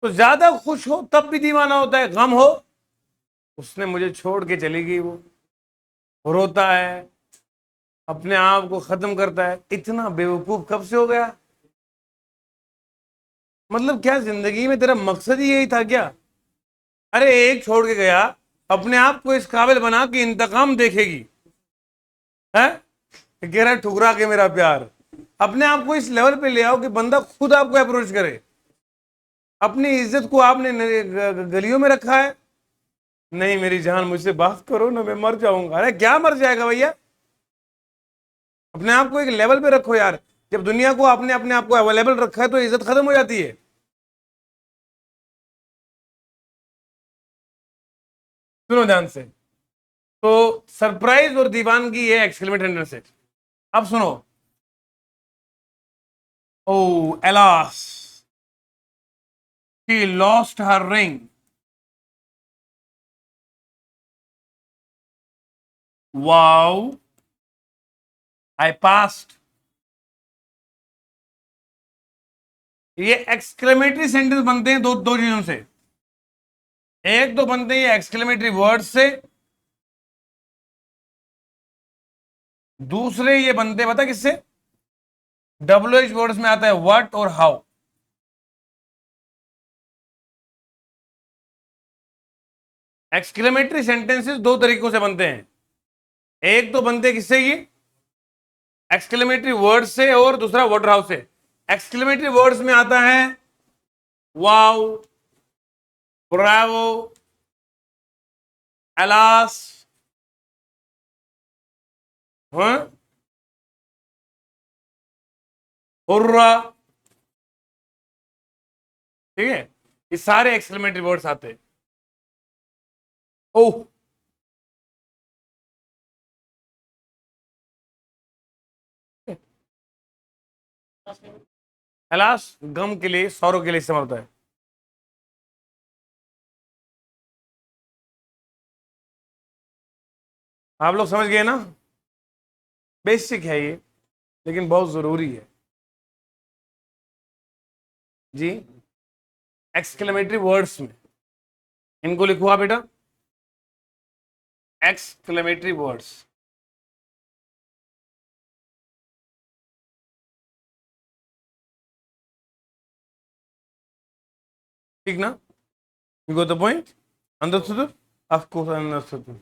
तो ज्यादा खुश हो तब भी दीवाना होता है, गम हो उसने मुझे छोड़ के चली गई, वो रोता है, अपने आप को खत्म करता है। इतना बेवकूफ कब से हो गया? मतलब क्या जिंदगी में तेरा मकसद ही यही था क्या? अरे एक छोड़ के गया, अपने आप को इस काबिल बना कि इंतकाम देखेगी, है? कह रहा है ठुकरा के मेरा प्यार। अपने आप को इस लेवल पे ले आओ कि बंदा खुद आपको अप्रोच करे। अपनी इज्जत को आपने गलियों में रखा है। नहीं मेरी जान मुझसे बात करो ना, मैं मर जाऊंगा। अरे क्या मर जाएगा भैया? अपने आप को एक लेवल पे रखो यार। जब दुनिया को आपने अपने आप को अवेलेबल रखा है तो इज्जत खत्म हो जाती है। सुनो ध्यान से, तो सरप्राइज और दीवानगी है एक्सक्लेमेटरी से। अब सुनो, oh alas, she lost her ring, wow, I passed। ये एक्सक्लेमेटरी सेंटेंस बनते हैं दो दो चीजों से। एक तो बनते हैं एक्सक्लेमेटरी वर्ड से, दूसरे ये बनते हैं, पता किससे? WH वर्ड्स में आता है व्हाट और हाउ। एक्सक्लेमेटरी सेंटेंसेस दो तरीकों से बनते हैं। एक तो बनते किससे? ये एक्सक्लेमेटरी वर्ड से, और दूसरा वर्ड हाउस से। एक्सक्लेमेटरी वर्ड्स में आता है वाओ, ब्रावो, एलास, हाँ, हुर्रा, ठीक है, ये सारे एक्सक्लेमेटरी वर्ड्स आते हैं। ओह, अलास गम के लिए, सौरों के लिए इस्तेमाल होता है। आप लोग समझ गए ना? बेसिक है ये, लेकिन बहुत जरूरी है जी। एक्सक्लेमेटरी वर्ड्स में इनको लिखो आप बेटा, एक्सक्लेमेटरी वर्ड्स। ठीक ना? You got the point? Understood? Of course understood.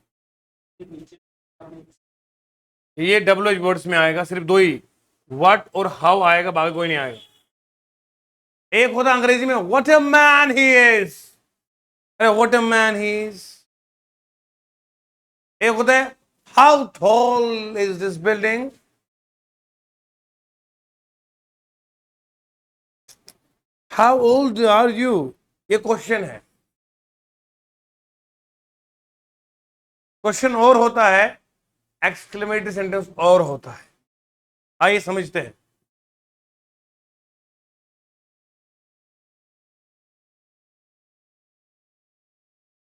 ये डब्ल्यू एच वर्ड्स में आएगा, सिर्फ दो ही, व्हाट और हाउ आएगा, बाकी कोई नहीं आएगा। एक होता अंग्रेजी में what a man he is, अरे what a man he is. एक होता है how tall is this building, how old are you, ये क्वेश्चन है। क्वेश्चन और होता है, एक्सक्लेमेटरी सेंटेंस और होता है। आइए समझते हैं।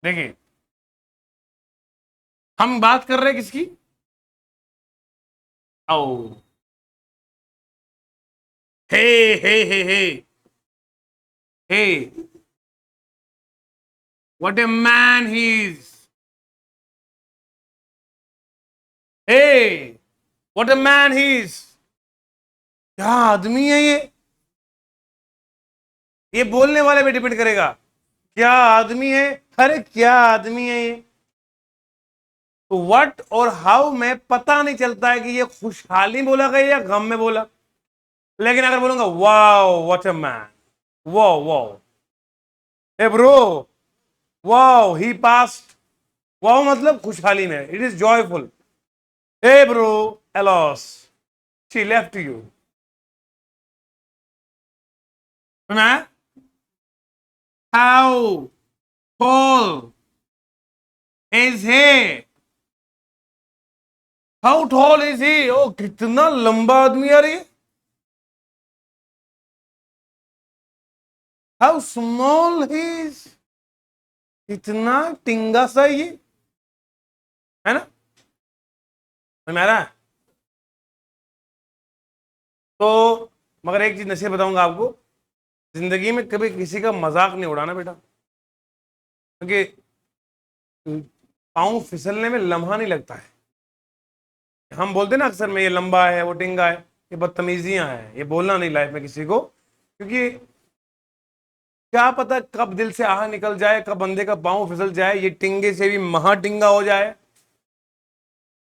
देखिए, हम बात कर रहे हैं किसकी? Oh, hey hey hey hey hey, what a man he is, hey what a man he is. क्या आदमी है ये बोलने वाले पे डिपेंड करेगा। क्या आदमी है, अरे क्या आदमी है ये। तो व्हाट और हाउ में पता नहीं चलता है कि ये खुशहाली बोला गया या गम में बोला। लेकिन अगर बोलूंगा wow what a man, wow wow, eh bro, wow he passed, wow मतलब खुशहाली में, it is joyful. Eh bro, alas, she left you. मैं how tall is he, how tall is he, oh कितना लंबा आदमी यार ये। हाउ स्मॉल ही इज, इतना टिंगा सा ये, है ना? समझ में आ रहा है? तो मगर एक चीज नसीहत बताऊंगा आपको, जिंदगी में कभी किसी का मजाक नहीं उड़ाना बेटा, क्योंकि पाँव फिसलने में लम्हा नहीं लगता है। हम बोलते हैं ना अक्सर में, ये लंबा है, वो टिंगा है, ये बदतमीजियां हैं, ये बोलना नहीं लाइफ में किसी को, क्योंकि क्या पता कब दिल से आह निकल जाए, कब बंदे का पाँव फिसल जाए, ये टिंगे से भी महा टिंगा हो जाए।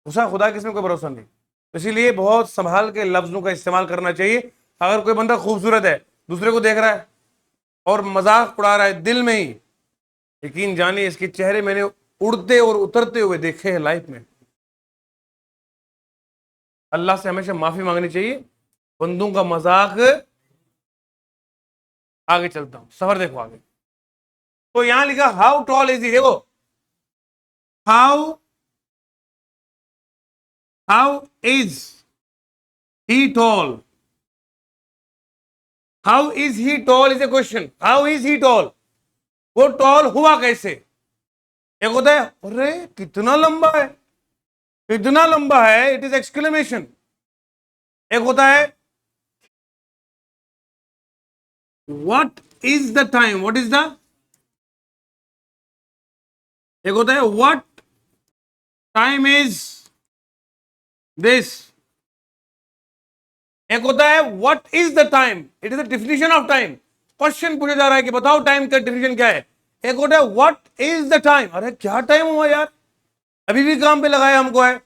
उसा खुदा किसमें कोई भरोसा नहीं। तो इसीलिए बहुत संभाल के लफ्जों का इस्तेमाल करना चाहिए। अगर कोई बंदा खूबसूरत है, दूसरे को देख रहा है और मजाक उड़ा रहा है दिल में ही, यकीन जानिए इसके चेहरे मैंने उड़ते और उतरते हुए देखे हैं लाइफ में। अल्लाह से हमेशा माफी मांगनी चाहिए, बंदों का मजाक। आगे चलता हूं, सफर देखो आगे। तो यहां लिखा हाउ टॉल इज ही, देखो how, how is he tall, how is he tall is a question, how is he tall, वो टॉल हुआ कैसे। एक होता है अरे कितना लंबा है, कितना लंबा है, इट इज एक्सक्लेमेशन। एक होता है what is the time, what is the, एक होता है व्हाट टाइम इज दिस, एक होता है what is the time, it is the definition of time. Question पूछा जा रहा है कि बताओ टाइम का डिफिनेशन क्या है। एक होता है व्हाट इज द टाइम, अरे क्या टाइम हुआ यार, अभी भी काम पे लगाया हमको है,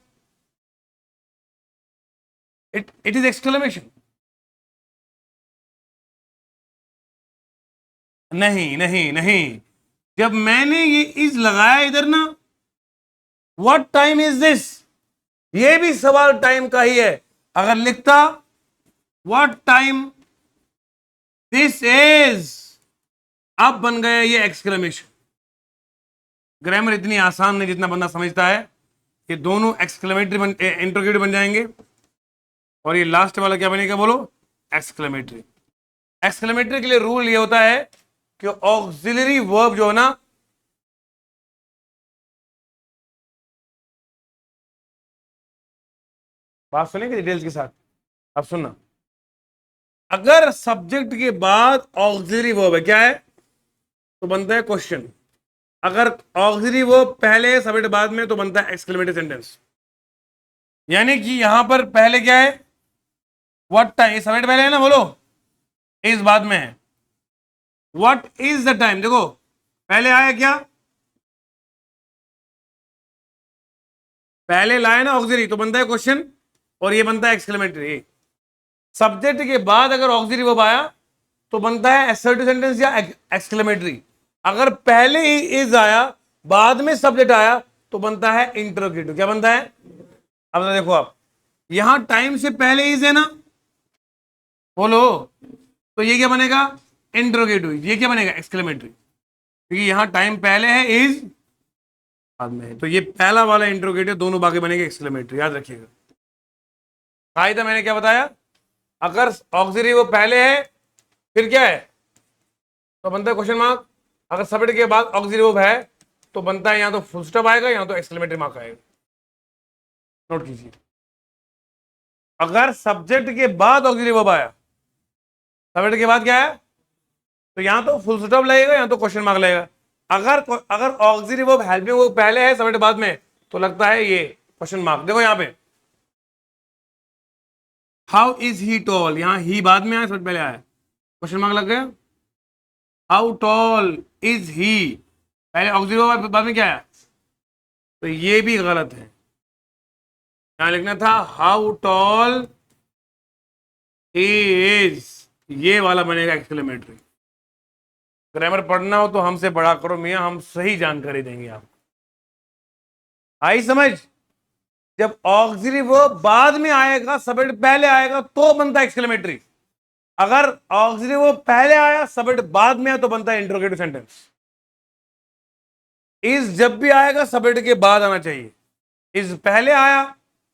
इट इज एक्सक्लेमेशन। नहीं नहीं नहीं, जब मैंने ये इज लगाया इधर ना, व्हाट टाइम इज दिस, ये भी सवाल टाइम का ही है। अगर लिखता व्हाट टाइम दिस इज, अब बन गया ये एक्सक्लेमेशन। ग्रामर इतनी आसान नहीं जितना बंदा समझता है। ये दोनों एक्सक्लेमेटरी इंट्रोगेटिव बन जाएंगे, और ये लास्ट वाला क्या बनेगा बोलो, एक्सक्लेमेटरी। एक्सक्लेमेटरी के लिए रूल ये होता है कि ऑक्सिलरी वर्ब जो है ना, बात सुनेंगे डिटेल्स के साथ, अब सुनना। अगर सब्जेक्ट के बाद ऑक्सिलरी वर्ब है, क्या है, तो बनता है क्वेश्चन। अगर ऑक्सिलरी वर्ब पहले है, सब्जेक्ट बाद में, तो बनता है एक्सक्लेमेटरी सेंटेंस। यानी कि यहां पर पहले क्या है, व्हाट टाइम, सब्जेक्ट पहले है ना, बोलो, इस बाद में है। व्हाट इज द टाइम, देखो पहले आया क्या, पहले लाया ना ऑक्सिलरी, तो बनता है क्वेश्चन, और ये बनता है एक्सक्लेमेटरी। सब्जेक्ट के बाद अगर ऑक्सिलरी वर्ब आया तो बनता है असर्टिव सेंटेंस या एक्सक्लेमेटरी। अगर पहले ही इज आया, बाद में सब्जेक्ट आया, तो बनता है इंटरोगेटिव। क्या बनता है, अब तो देखो, आप यहां टाइम से पहले इज है ना, बोलो, तो ये क्या बनेगा, इंटरोगेटिव। ये क्या बनेगा, एक्सक्लेमेटरी, क्योंकि यहां टाइम पहले है, इज बाद में है। तो ये पहला वाला इंटरोगेटिव, दोनों बाकी बनेंगे एक्सक्लेमेटरी, याद रखिएगा। कायदा मैंने क्या बताया, अगर ऑक्सिलरी वो पहले है, फिर क्या है, तो बनता है क्वेश्चन मार्क। अगर सब्जेक्ट के बाद ऑक्सिलरी वर्ब है, तो बनता है या तो फुल स्टॉप आएगा या तो एक्सक्लेमेटरी मार्क आएगा। नोट कीजिए, अगर सब्जेक्ट के बाद ऑक्सिलरी वर्ब आया, सब्जेक्ट के बाद क्या है, तो यहां तो फुल स्टॉप लगेगा या तो क्वेश्चन मार्क लगेगा। अगर अगर ऑक्सिलरी वर्ब हेल्पिंग वर्ब पहले है, सब्जेक्ट बाद में, तो लगता है ये क्वेश्चन मार्क। देखो यहां पे, हाउ इज ही टॉल, यहां ही बाद में आया, सब्जेक्ट पहले आया, क्वेश्चन मार्क लग गया। हाउ टॉल इज ही, पहले ऑक्सिलरी वर्ब बाद में क्या आया, तो ये भी गलत है। यहां लिखना था हाउ टॉल ही इज, ये वाला बनेगा एक्सक्लेमेटरी। ग्रामर पढ़ना हो तो हमसे पढ़ा करो मियां, हम सही जानकारी देंगे आपको। आई समझ, जब ऑक्सिलरी वर्ब बाद में आएगा, सब्जेक्ट पहले आएगा, तो बनता है एक्सक्लेमेटरी। अगर ऑक्सिलरी वर्ब पहले आया, सब्जेक्ट बाद में आया, तो बनता है इंटरोगेटिव सेंटेंस। इज जब भी आएगा, सब्जेक्ट के बाद आना चाहिए। इज पहले आया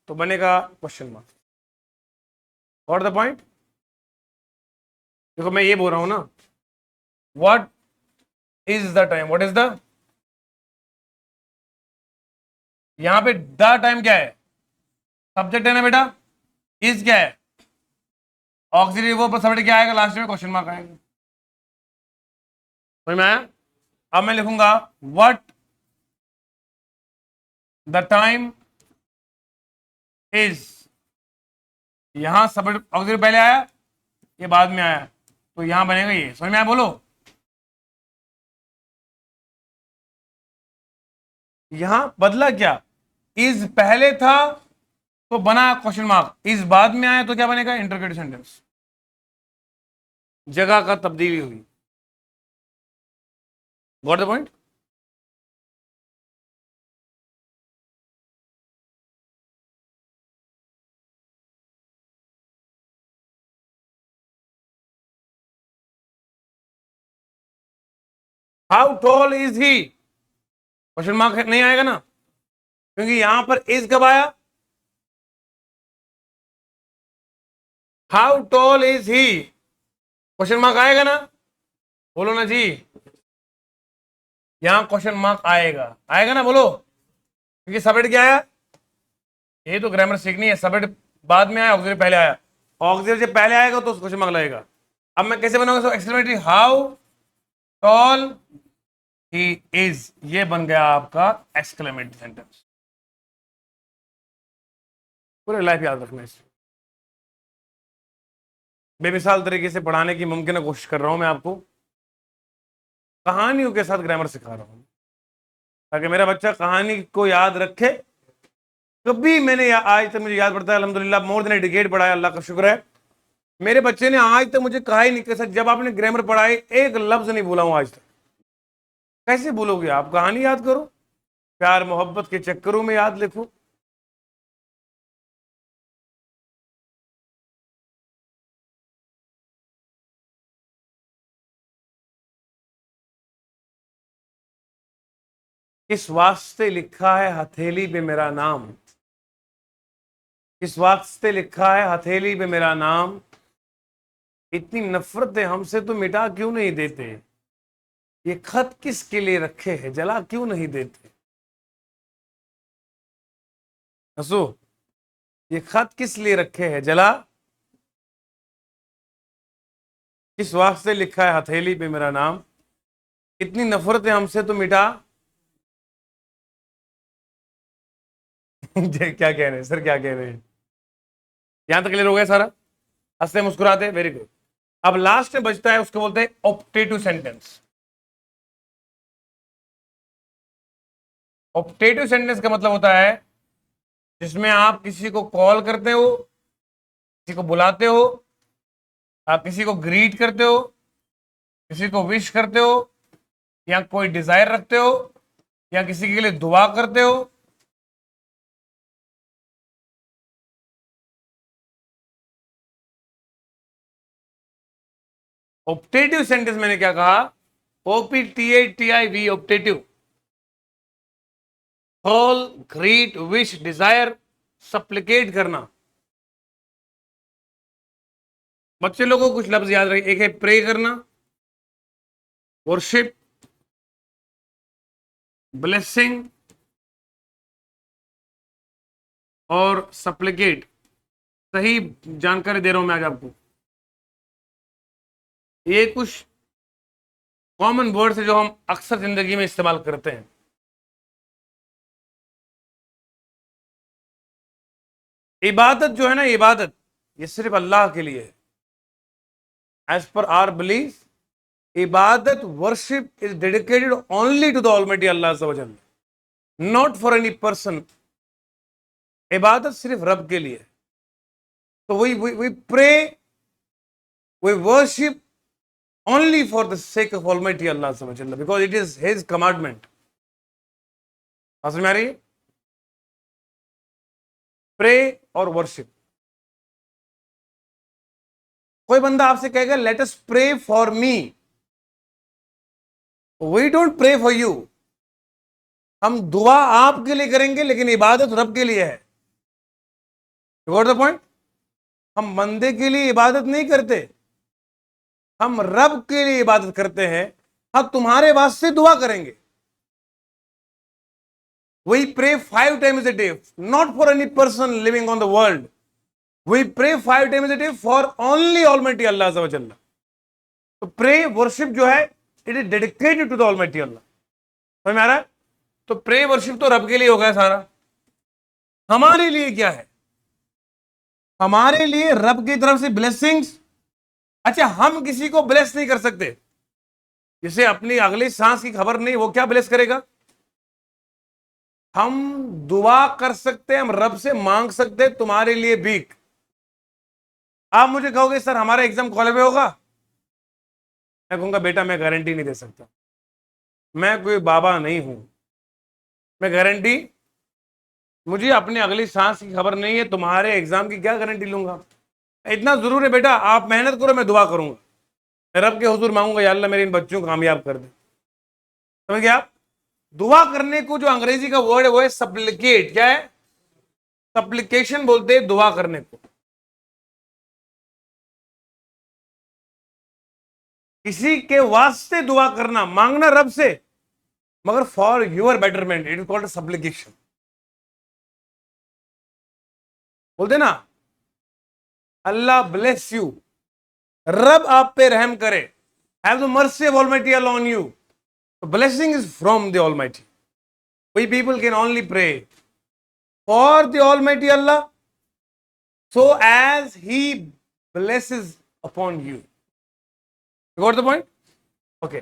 तो बनेगा question mark. What the point, देखो मैं ये बोल रहा हूं ना, what is the time, what is the, यहां पे द टाइम क्या है, सब्जेक्ट है ना बेटा, इज क्या है, ऑक्सिलरी वर्ब पर सब्जेक्ट क्या आएगा, लास्ट में क्वेश्चन मार्क आएगा। समझ में आया। अब मैं लिखूंगा व्हाट द टाइम इज, यहां सब्जेक्ट ऑक्सिलरी पहले आया, ये बाद में आया, तो यहां बनेगा ये। समझ में आया, बोलो। यहां बदला क्या, इज पहले था तो बना क्वेश्चन मार्क, इज बाद में आया तो क्या बनेगा, इंटरोगेटिव सेंटेंस। जगह का तब्दीली हुई। Got the point. How tall is he, question mark नहीं आएगा ना, क्योंकि यहां पर इज कब आया, how tall is he, question mark आएगा ना, बोलो ना जी, यहां क्वेश्चन मार्क आएगा, आएगा ना, बोलो, क्योंकि सब्जेक्ट क्या आया, ये तो ग्रामर सीखनी है। सब्जेक्ट बाद में आया, ऑक्सिलरी पहले आया, ऑक्सिलरी जब पहले आएगा तो क्वेश्चन मार्क लगेगा। अब मैं कैसे बनाऊंगा exclamatory, how tall he is, ये बन गया आपका एक्सक्लेमेटरी सेंटेंस। पूरे लाइफ याद रखना है। बेमिसाल तरीके से पढ़ाने की मुमकिन कोशिश कर रहा हूं मैं आपको, कहानियों के साथ ग्रामर सिखा रहा हूं, ताकि मेरा बच्चा कहानी को याद रखे। कभी मैंने आज तक मुझे याद पड़ता है, अल्हम्दुलिल्लाह मोर देन ए डिकेड पढ़ाया, अल्लाह का शुक्र है, मेरे बच्चे ने आज तक मुझे कहा ही नहीं कि सर जब आपने ग्रामर पढ़ाई एक लफ्ज नहीं बोला हूं आज तक। कैसे बोलोगे आप, कहानी याद करो, प्यार मोहब्बत के चक्करों में याद लिखो। किस वास्ते लिखा है हथेली पे मेरा नाम, किस वास्ते लिखा है हथेली पे मेरा नाम, इतनी नफरतें हमसे तो मिटा क्यों नहीं देते, ये खत किसके लिए रखे हैं जला क्यों नहीं देते। हंसो, ये खत किस लिए रखे हैं जला, किस वास्ते लिखा है हथेली पे मेरा नाम, इतनी नफरतें हमसे तो मिटा क्या कह रहे हैं सर, क्या कह रहे हैं, यहां तक क्लियर हो गया सारा, हंसते मुस्कुराते, वेरी गुड। अब लास्ट में बचता है, उसको बोलते हैं ऑप्टेटिव सेंटेंस। ऑप्टेटिव सेंटेंस का मतलब होता है जिसमें आप किसी को कॉल करते हो, किसी को बुलाते हो, आप किसी को ग्रीट करते हो, किसी को विश करते हो, या कोई डिजायर रखते हो, या किसी के लिए दुआ करते हो। ऑप्टेटिव सेंटेंस मैंने क्या कहा, OPTATIV, optative. Call, greet, wish, desire, supplicate करना। बच्चे लोगों को कुछ लफ्ज याद रखे, एक है प्रे करना, वर्शिप, ब्लेसिंग और सप्लिकेट। सही जानकारी दे रहा हूं मैं आज आपको, ये कुछ कॉमन वर्ड्स है जो हम अक्सर जिंदगी में इस्तेमाल करते हैं। इबादत जो है ना, इबादत ये सिर्फ अल्लाह के लिए है। एज पर आवर बिलीफ, इबादत, worship is dedicated only to the almighty Allah अज़्ज़ व जल, नॉट फॉर एनी पर्सन। इबादत सिर्फ रब के लिए। तो we pray, we worship only for the sake of Almighty Allah Azza wa Jalla, because it is His commandment. समझ में आ रही है? प्रे और वर्शिप। कोई बंदा आपसे कहेगा let us pray for me, we don't pray for you. हम दुआ आपके लिए करेंगे लेकिन इबादत रब के लिए है। You got the point? हम बंदे के लिए इबादत नहीं करते, हम रब के लिए इबादत करते हैं। हम तुम्हारे वास्ते दुआ करेंगे। We pray 5 times a day, not for any person living on the world. We pray 5 times a day for only Almighty Allah Azza wa Jalla. तो प्रे वर्शिप जो है it is dedicated to the almighty Allah. समझ में आ रहा है? तो प्रे वर्शिप तो रब के लिए हो गया सारा। हमारे लिए क्या है? हमारे लिए रब की तरफ से ब्लेसिंग्स। अच्छा, हम किसी को ब्लेस नहीं कर सकते, जिसे अपनी अगली सांस की खबर नहीं, वो क्या ब्लेस करेगा? हम दुआ कर सकते हैं, हम रब से मांग सकते हैं तुम्हारे लिए भीख। आप मुझे कहोगे सर हमारा एग्जाम कॉलेज में होगा, मैं कहूंगा बेटा मैं गारंटी नहीं दे सकता, मैं कोई बाबा नहीं हूं, मैं गारंटी, मुझे अपनी अगली सांस की खबर नहीं है, तुम्हारे एग्जाम की क्या गारंटी लूंगा। इतना जरूर है बेटा, आप मेहनत करो, मैं दुआ करूंगा, मैं रब के हुजूर मांगूंगा या अल्लाह मेरे इन बच्चों को कामयाब कर दे। समझ गए आप? दुआ करने को जो अंग्रेजी का वर्ड है वो है सप्लिकेट। क्या है? सप्लिकेशन बोलते हैं दुआ करने को। किसी के वास्ते दुआ करना, मांगना रब से, मगर for your betterment, it is called supplication. बोलते ना अल्लाह ब्लेस यू, रब आप पे रहम करे, have the mercy of almighty Allah on you. Blessing is from the almighty. We people can only pray for the almighty Allah so as he blesses upon you. Got the point? Okay.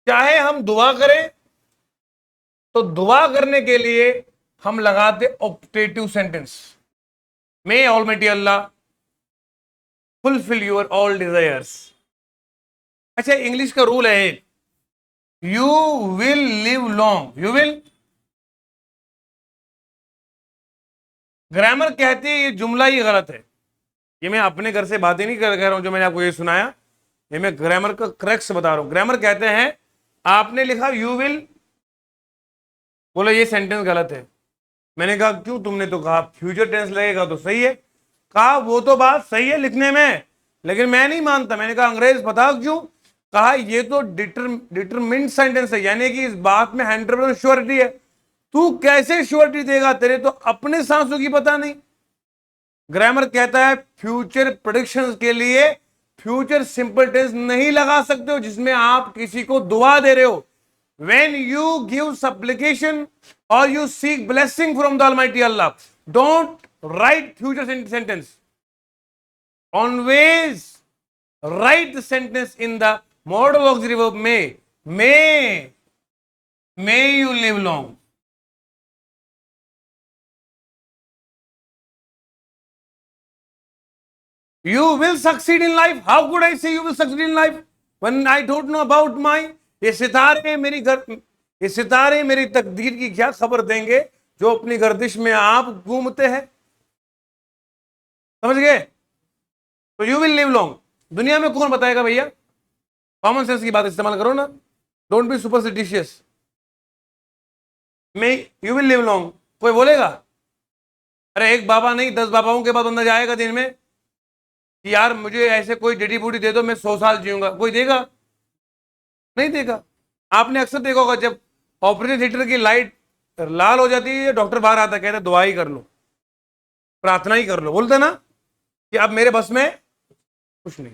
चाहे हम दुआ करें तो दुआ करने के लिए हम लगाते optative sentence, may almighty Allah fulfil your all desires. अच्छा, इंग्लिश का रूल है एक, you will live long, you will. Grammar कहती है ये जुमला ही गलत है। ये मैं अपने घर से बातें नहीं कर रहा हूं जो मैंने आपको ये सुनाया, ये मैं ग्रामर का करेक्ट बता रहा हूं। ग्रामर कहते हैं आपने लिखा यू विल बोला ये सेंटेंस गलत है। मैंने कहा क्यों? तुमने तो कहा फ्यूचर टेंस लगेगा तो सही है। कहा वो तो बात सही है लिखने में, लेकिन मैं नहीं मानता। मैंने कहा अंग्रेज बताओ क्यों? कहा ये तो डिटरमिन्ड सेंटेंस है, यानी कि इस बात में 100% श्योरिटी है। तू कैसे श्योरिटी देगा? तेरे तो अपने सांसों की पता नहीं। ग्रामर कहता है फ्यूचर प्रेडिक्शंस के लिए फ्यूचर सिंपल टेंस नहीं लगा सकते हो जिसमें आप किसी को दुआ दे रहे हो। When you give supplication or you seek blessing from the Almighty Allah, don't write future sentence. Always write the sentence in the modal auxiliary verb may. May you live long. You will succeed in life. How could I say you will succeed in life when I don't know about my? ये सितारे मेरी तकदीर की क्या खबर देंगे जो अपनी गर्दिश में आप घूमते हैं। समझ गए? तो यू विल लिव लॉन्ग। दुनिया में कौन बताएगा भैया? कॉमन सेंस की बात इस्तेमाल करो ना, डोंट बी सुपरस्टिशियस। मैं यू विल लिव लॉन्ग, कोई बोलेगा? अरे एक बाबा नहीं 10 बाबाओं के बाद बंदा जाएगा दिन में कि यार मुझे ऐसे कोई जड़ी बूटी दे दो मैं 100 साल जीऊंगा। कोई देगा? नहीं देगा। आपने अक्सर देखा होगा जब ऑपरेशन थिएटर की लाइट लाल हो जाती है डॉक्टर बाहर आता कहता है दुआ ही कर लो, प्रार्थना ही कर लो। बोलते ना कि अब मेरे बस में कुछ नहीं।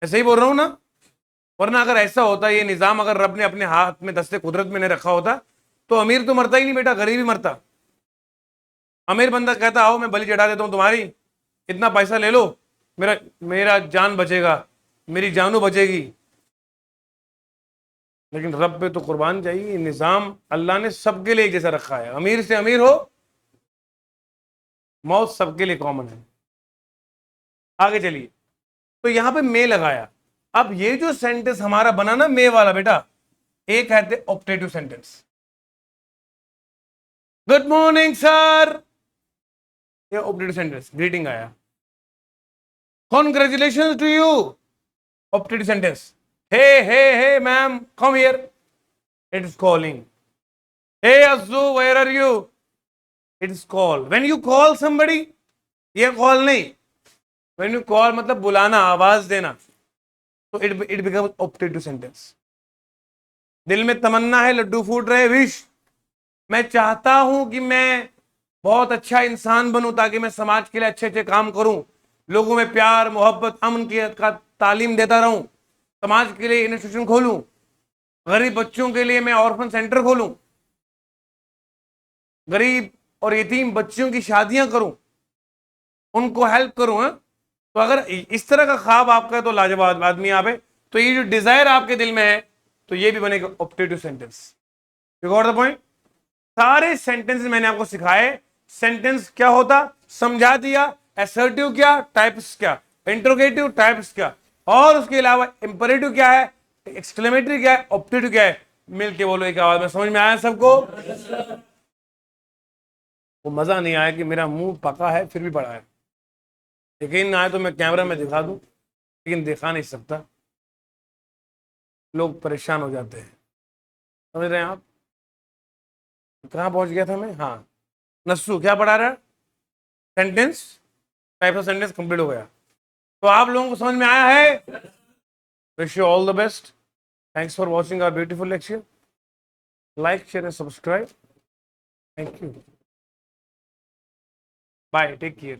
ऐसे ही बोल रहा हूं ना, वरना अगर ऐसा होता ये निजाम अगर रब ने अपने हाथ में दस्ते कुदरत में नहीं रखा होता तो अमीर तो मरता ही नहीं बेटा, गरीब ही मरता। अमीर बंदा कहता आओ मैं बलि चढ़ा देता हूं तुम्हारी, इतना पैसा ले लो, मेरा जान बचेगा, मेरी जानू बचेगी। लेकिन रब पे तो कुर्बान चाहिए। निजाम अल्लाह ने सबके लिए एक जैसा रखा है, अमीर से अमीर हो, मौत सबके लिए कॉमन है। आगे चलिए, तो यहां पे मे लगाया। अब ये जो सेंटेंस हमारा बना ना मे वाला बेटा, एक कहते optative sentence. Good morning sir, ये ऑप्टेटिव सेंटेंस, ग्रीटिंग आया। Congratulation to you, optative sentence. Hey, ma'am, come here. It is calling. Hey, Azu, where are you? It is call. When you call somebody, ये call नहीं. When you call मतलब बुलाना, आवाज देना, तो it becomes optative sentence. दिल में तमन्ना है, लड्डू फूट रहे, विश, मैं चाहता हूं कि मैं बहुत अच्छा इंसान बनूं ताकि मैं समाज के लिए अच्छे अच्छे काम करूं, लोगों में प्यार मोहब्बत अमन की का तालीम देता रहूं, समाज के लिए इंस्टीट्यूशन खोलूं, गरीब बच्चों के लिए मैं ऑर्फन सेंटर खोलूं, गरीब और यतीम बच्चों की शादियां करूं, उनको हेल्प करूं। तो अगर इस तरह का ख्वाब आपका है तो लाजवाब आदमी आप है। तो ये जो डिजायर आपके दिल में है तो ये भी बनेगा optative sentence. You got the point? सारे सेंटेंस मैंने आपको सिखाए। सेंटेंस क्या होता समझा दिया, असर्टिव क्या, टाइप्स क्या, इंट्रोगेटिव टाइप्स क्या, और उसके अलावा इंपरेटिव क्या है, एक्सक्लेमेटरी क्या है, ऑप्टेटिव क्या है। मिलके बोलो एक आवाज में, समझ में आया सबको? वो मजा नहीं आया कि मेरा मुंह पका है फिर भी पड़ा है। यकीन ना आए तो मैं कैमरा में दिखा दूं, लेकिन दिखा नहीं सकता, लोग परेशान हो जाते हैं। समझ रहे हैं आप? कहाँ पहुंच गया था मैं? हाँ, नस्सू क्या पढ़ा रहा? Sentence, type of sentence complete हो गया। तो आप लोगों को समझ में आया है? Wish you all the best. Thanks for watching our beautiful lecture. Like share and subscribe. Thank you, bye, take care.